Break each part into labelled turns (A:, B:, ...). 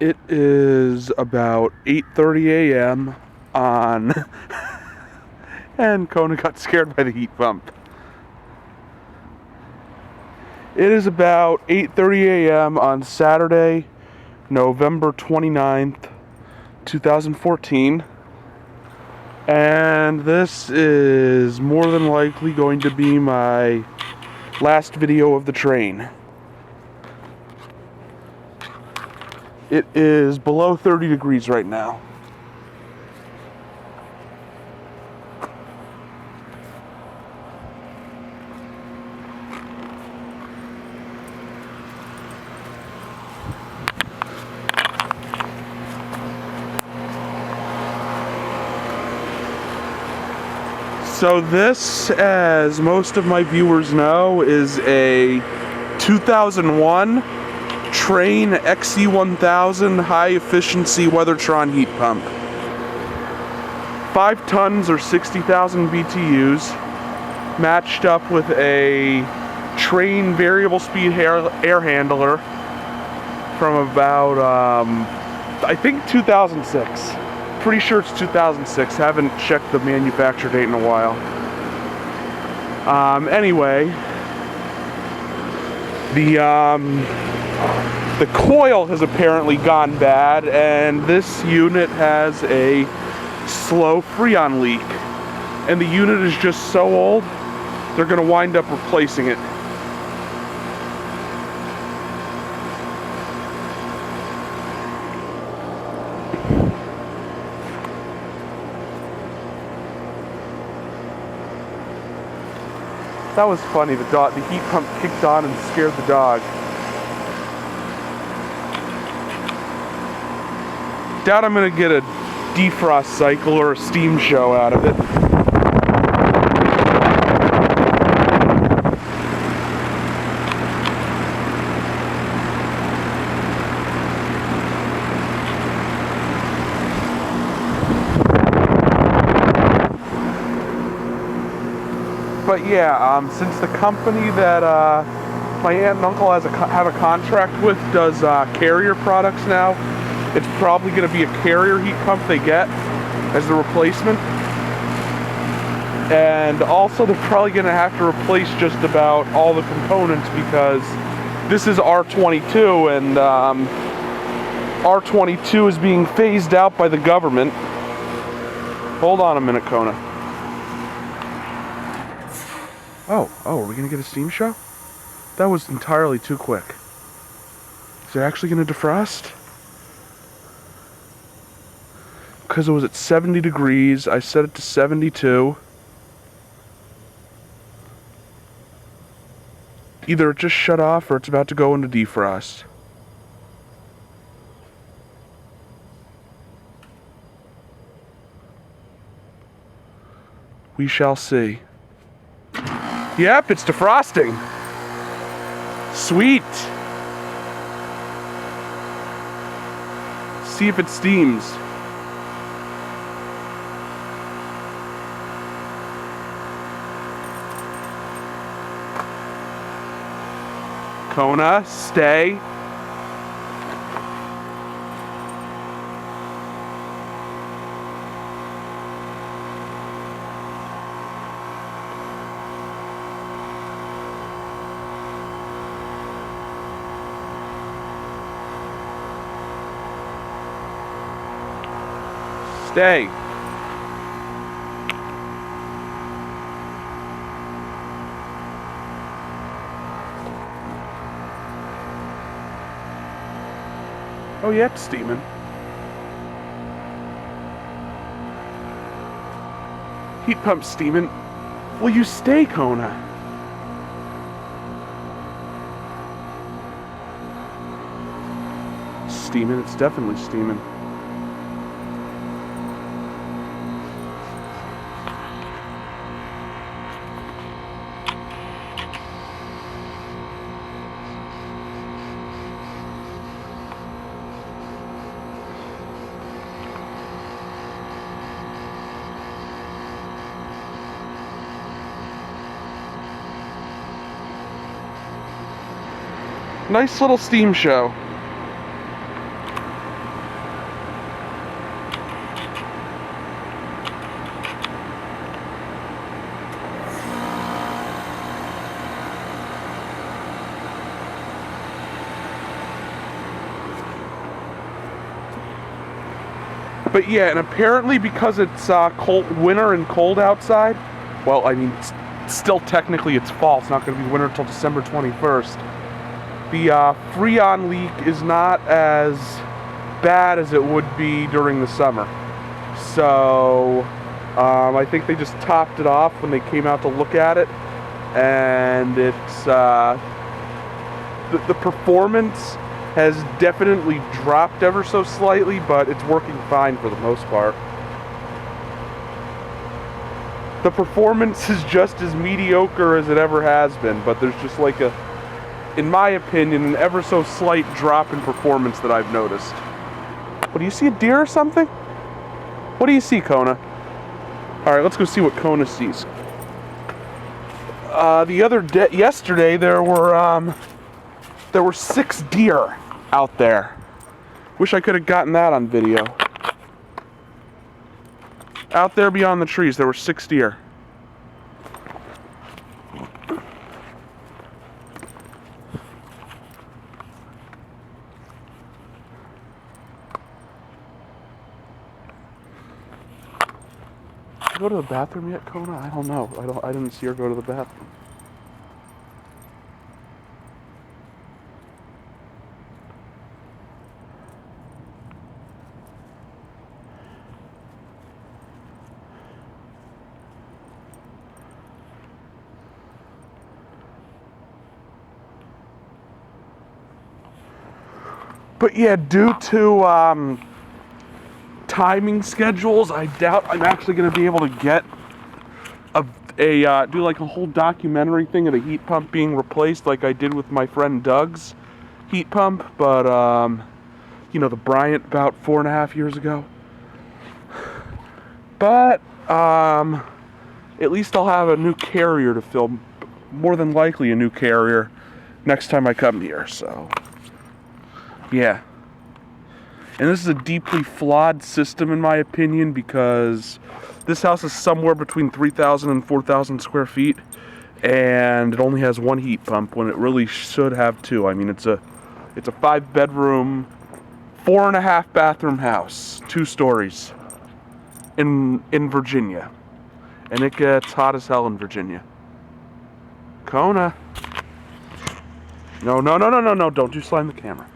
A: It is about 8:30 a.m. on and Kona got scared by the heat pump. It is about 8:30 a.m. on Saturday, November 29th, 2014. And this is more than likely going to be my last video of the Trane. It is below 30 degrees right now. So this, as most of my viewers know, is a 2001 Trane XE1000 high efficiency Weathertron heat pump. 5 tons or 60,000 BTUs, matched up with a Trane variable speed air handler from about, I think 2006. Pretty sure it's 2006. Haven't checked the manufacture date in a while. Anyway, the coil has apparently gone bad, and this unit has a slow Freon leak. And the unit is just so old, they're going to wind up replacing it. That was funny. The heat pump kicked on and scared the dog. Doubt I'm gonna get a defrost cycle or a steam show out of it. But yeah, since the company that my aunt and uncle have a contract with does Carrier products now, it's probably going to be a Carrier heat pump they get as the replacement. And also they're probably going to have to replace just about all the components, because this is R22, and R22 is being phased out by the government. Hold on a minute, Kona. Oh, are we gonna get a steam show? That was entirely too quick. Is it actually gonna defrost? Because it was at 70 degrees, I set it to 72. Either it just shut off or it's about to go into defrost. We shall see. Yep, it's defrosting. Sweet. See if it steams. Kona, stay. Stay. Oh yeah, it's steaming. Heat pump steaming. Will you stay, Kona? Steaming, it's definitely steaming. Nice little steam show. But yeah, and apparently because it's cold, winter and cold outside, well, I mean, still technically it's fall. It's not going to be winter until December 21st. The Freon leak is not as bad as it would be during the summer. So I think they just topped it off when they came out to look at it, and it's the performance has definitely dropped ever so slightly, but it's working fine for the most part. The performance is just as mediocre as it ever has been, but there's just like a, in my opinion, an ever so slight drop in performance that I've noticed. What, do you see a deer or something? What do you see, Kona? Alright, let's go see what Kona sees. Yesterday there were 6 deer out there. Wish I could have gotten that on video. Out there beyond the trees, there were 6 deer. Did you go to the bathroom yet, Kona? I don't know. I didn't see her go to the bathroom. But yeah, due to timing schedules, I doubt I'm actually going to be able to get do like a whole documentary thing of the heat pump being replaced like I did with my friend Doug's heat pump, but you know, the Bryant about 4.5 years ago. But at least I'll have a new Carrier to film, more than likely a new Carrier next time I come here, so yeah. And this is a deeply flawed system in my opinion, because this house is somewhere between 3,000 and 4,000 square feet, and it only has 1 heat pump when it really should have 2. I mean, it's a 5-bedroom, 4.5 bathroom house, 2 stories in Virginia, and it gets hot as hell in Virginia. Kona, no, don't you slime the camera.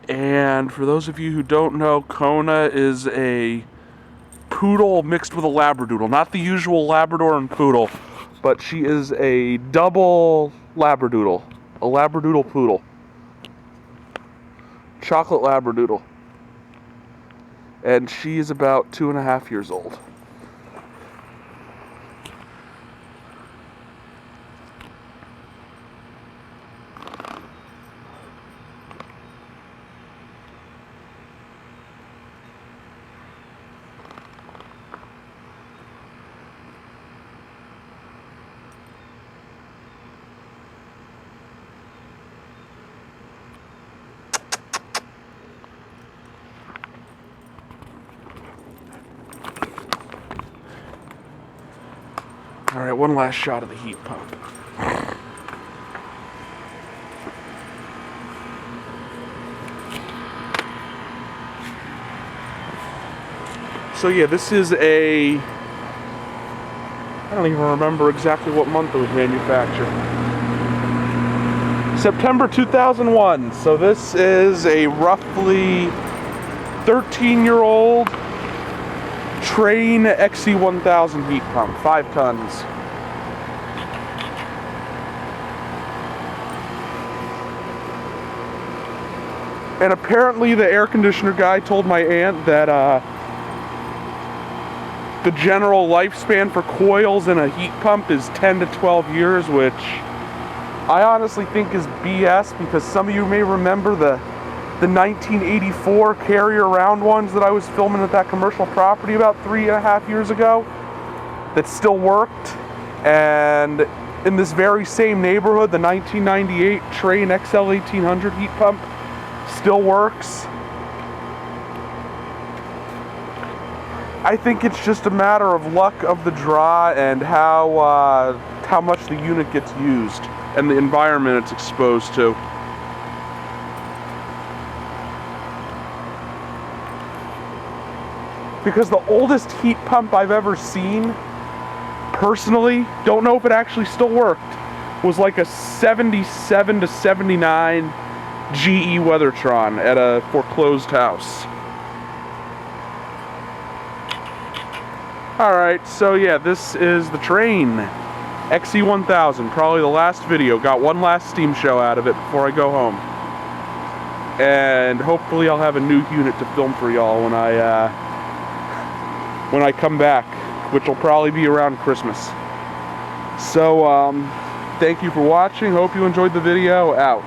A: And for those of you who don't know, Kona is a poodle mixed with a labradoodle. Not the usual Labrador and poodle, but she is a double labradoodle. A labradoodle poodle. Chocolate labradoodle. And she is about 2.5 years old. Alright, one last shot of the heat pump. So yeah, this is I don't even remember exactly what month it was manufactured. September 2001. So this is a roughly 13-year-old Trane XE1000 heat pump, 5 tons. And apparently the air conditioner guy told my aunt that the general lifespan for coils in a heat pump is 10 to 12 years, which I honestly think is BS, because some of you may remember the 1984 Carrier round ones that I was filming at that commercial property about 3.5 years ago that still worked. And in this very same neighborhood, the 1998 Trane XL1800 heat pump still works. I think it's just a matter of luck of the draw and how much the unit gets used and the environment it's exposed to. Because the oldest heat pump I've ever seen, personally, don't know if it actually still worked, was like a 77 to 79 GE Weathertron at a foreclosed house. Alright, so yeah, this is the Trane XE1000, probably the last video. Got one last steam show out of it before I go home. And hopefully I'll have a new unit to film for y'all when I come back, which will probably be around Christmas. So, thank you for watching. Hope you enjoyed the video. Out.